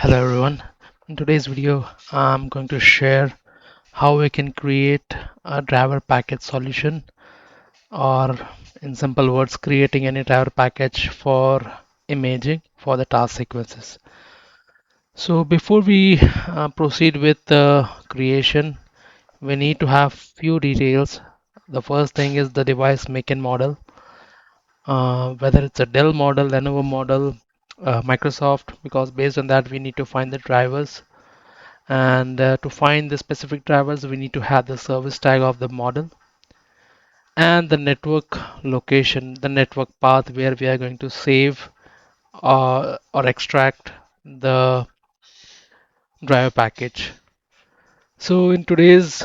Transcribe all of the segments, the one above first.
Hello everyone. In today's video, I'm going to share how we can create a driver package solution, or in simple words, creating any driver package for imaging for the task sequences. So before we proceed with the creation, we need to have few details. The first thing is the device make and model, whether it's a Dell model, Lenovo model, Microsoft, because based on that we need to find the drivers. And to find the specific drivers, we need to have the service tag of the model and the network location, the network path where we are going to save or extract the driver package. So in today's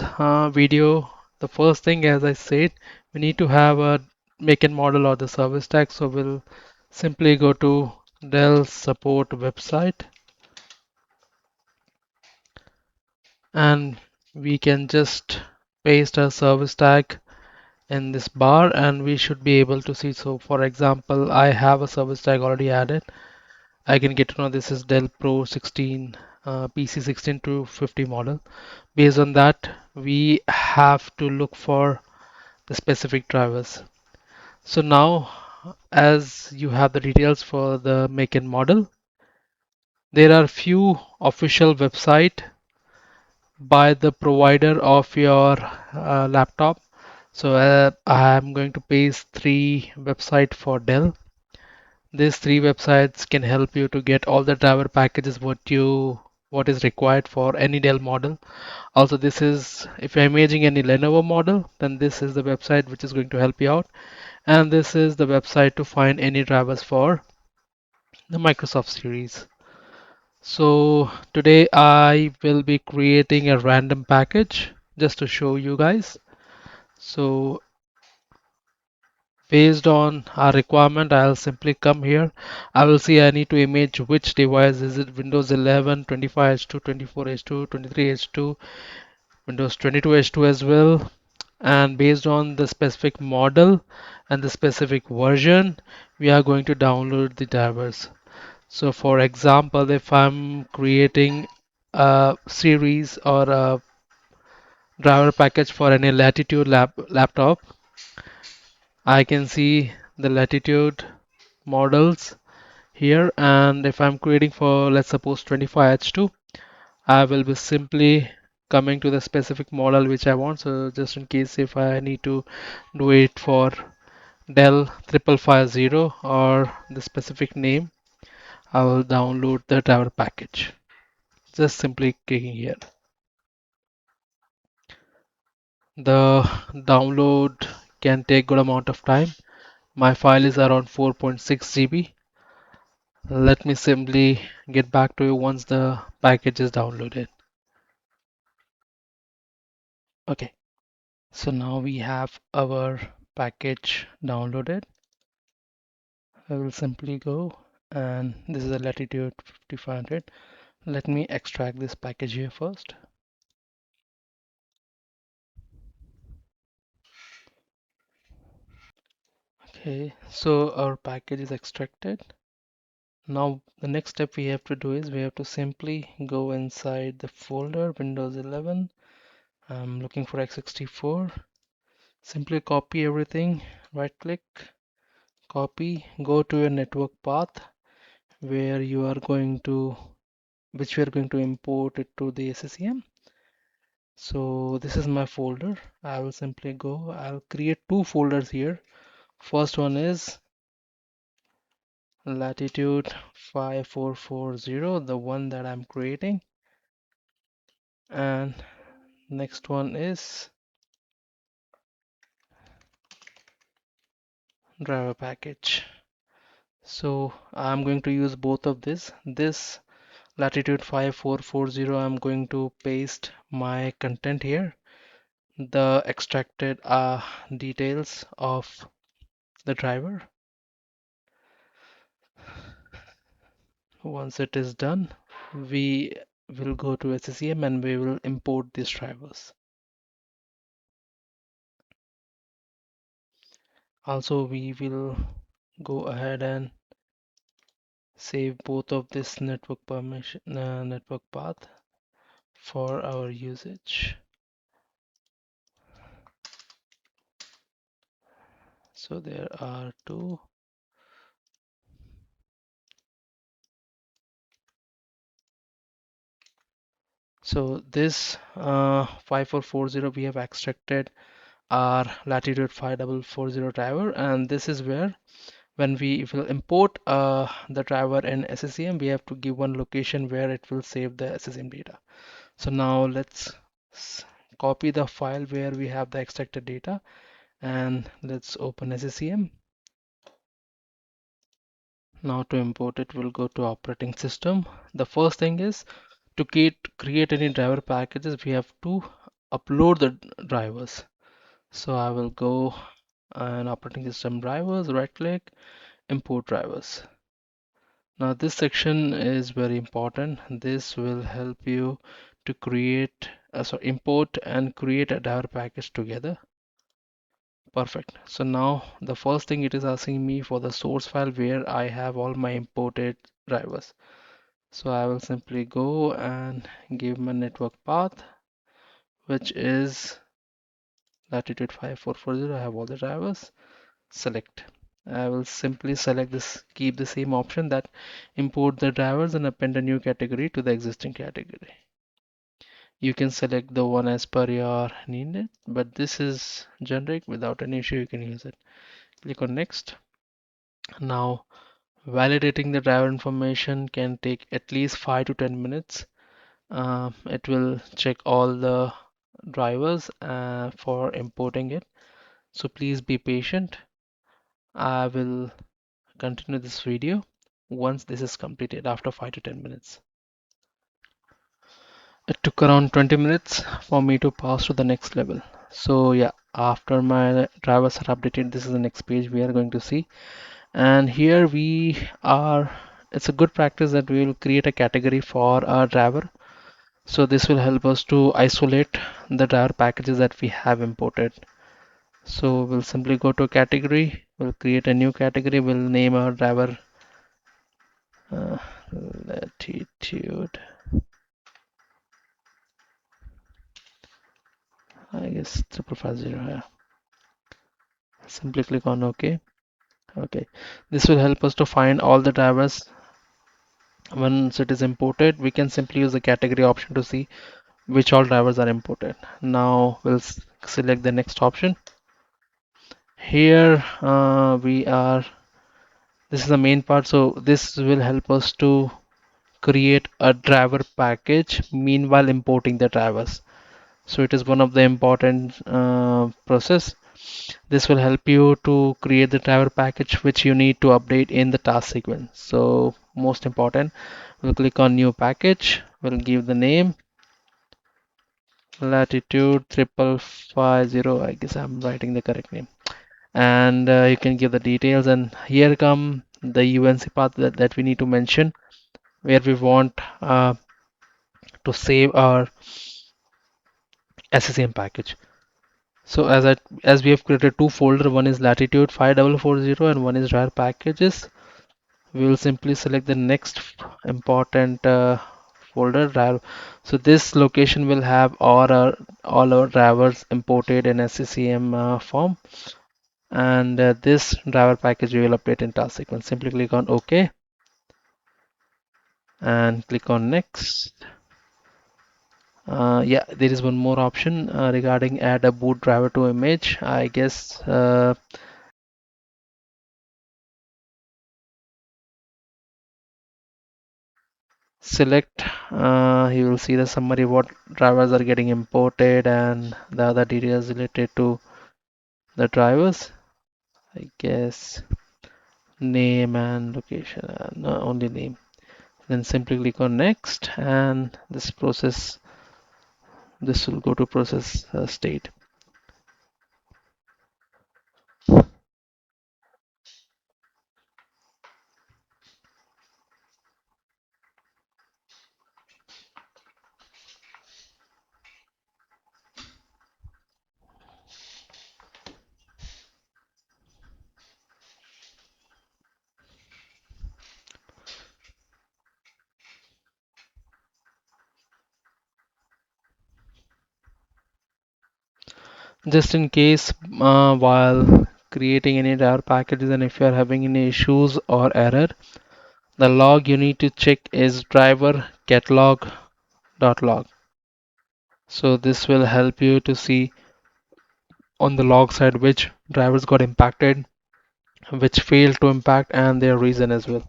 video, the first thing, as I said, we need to have a make and model or the service tag. So we'll simply go to Dell support website, and we can just paste a service tag in this bar and we should be able to see. So for example, I have a service tag already added. I can get to know this is Dell Pro 16 PC 16 to 50 model. Based on that, we have to look for the specific drivers. So now, as you have the details for the make and model, there are few official website by the provider of your laptop. So I'm going to paste three website for Dell. These three websites can help you to get all the driver packages what is required for any Dell model. Also, this is if you're imaging any Lenovo model, then this is the website which is going to help you out. And this is the website to find any drivers for the Microsoft series. So today I will be creating a random package just to show you guys. So based on our requirement, I'll simply come here. I will see I need to image which device. Is it Windows 11, 25H2, 24H2, 23H2, Windows 22H2 as well. And based on the specific model and the specific version, we are going to download the drivers. So for example, if I'm creating a series or a driver package for any Latitude laptop, I can see the Latitude models here, and if I'm creating for, let's suppose, 25H2, I will be simply coming to the specific model which I want. So just in case if I need to do it for Dell 5550 or the specific name, I will download the driver package. Just simply clicking here. The download can take good amount of time. My file is around 4.6 GB. Let me simply get back to you once the package is downloaded. Okay, so now we have our package downloaded. I will simply go, and this is a Latitude 5500. Let me extract this package here first. Okay, so our package is extracted. Now the next step we have to do is we have to simply go inside the folder Windows 11. I'm looking for x64. Simply copy everything, right click, copy, go to your network path where you are going to, which we are going to import it to the SCCM. So this is my folder. I will simply go, I'll create two folders here. First one is Latitude 5440, the one that I'm creating, and next one is driver package. So I'm going to use both of this Latitude 5440, I'm going to paste my content here, the extracted details of the driver. Once it is done, we will go to SCCM and we will import these drivers. Also, we will go ahead and save both of this network permission, network path for our usage. So there are two. So this 5440 we have extracted our latitude 5440 driver, and this is where when we will import the driver in SCCM, we have to give one location where it will save the SCCM data. So now let's copy the file where we have the extracted data, and let's open SCCM. Now to import it, we'll go to operating system. The first thing is to create any driver packages, we have to upload the drivers. So I will go and operating system drivers, right click, import drivers. Now this section is very important. This will help you to create, import and create a driver package together. Perfect. So now the first thing it is asking me for the source file where I have all my imported drivers. So I will simply go and give my network path, which is latitude 5440. I have all the drivers. Select. I will simply select this, keep the same option, that import the drivers and append a new category to the existing category. You can select the one as per your needed, but this is generic. Without any issue, you can use it. Click on next. Now, validating the driver information can take at least 5 to 10 minutes. It will check all the drivers for importing it. So please be patient. I will continue this video once this is completed after 5 to 10 minutes. It took around 20 minutes for me to pass to the next level. So yeah, after my drivers are updated, this is the next page we are going to see. And here we are, it's a good practice that we will create a category for our driver. So this will help us to isolate the driver packages that we have imported. So we'll simply go to category, we'll create a new category, we'll name our driver uh, latitude, I guess 5550. Yeah. Simply click on OK. Okay, this will help us to find all the drivers. Once it is imported, we can simply use the category option to see which all drivers are imported. Now we'll select the next option. Here we are, this is the main part. So this will help us to create a driver package meanwhile importing the drivers. So it is one of the important process. This will help you to create the driver package which you need to update in the task sequence. So most important, we'll click on new package, we'll give the name latitude 5550. I guess I'm writing the correct name, and you can give the details, and here come the UNC path that we need to mention, where we want to save our SCCM package. So as we have created two folders, one is latitude 5440 and one is driver packages. We will simply select the next important folder driver. So this location will have all our drivers imported in SCCM form, and this driver package we will update in task sequence. Simply click on OK and click on next. Yeah, there is one more option regarding add a boot driver to image. I guess select, you will see the summary what drivers are getting imported and the other details related to the drivers. I guess name and location, no, only name. Then simply click on next, and this will go to process state. Just in case while creating any driver packages, and if you are having any issues or error, the log you need to check is driver catalog.log. So this will help you to see on the log side which drivers got impacted, which failed to impact, and their reason as well.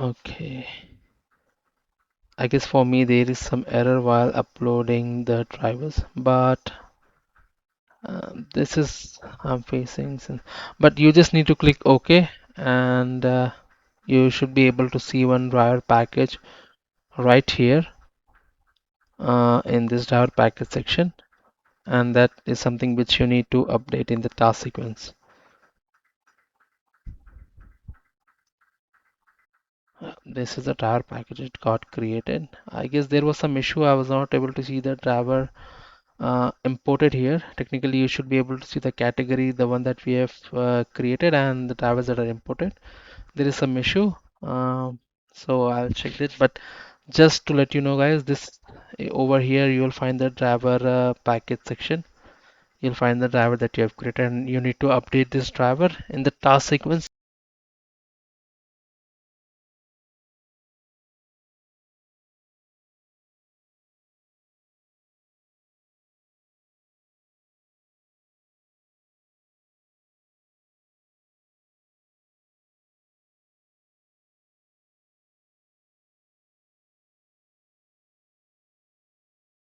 Okay. I guess for me there is some error while uploading the drivers, but this is I'm facing but you just need to click OK, and you should be able to see one driver package right here in this driver package section, and that is something which you need to update in the task sequence. This is the driver package it got created. I guess there was some issue. I was not able to see the driver imported here. Technically, you should be able to see the category, the one that we have created, and the drivers that are imported. There is some issue, so I'll check it. But just to let you know, guys, this over here you will find the driver package section. You'll find the driver that you have created, and you need to update this driver in the task sequence.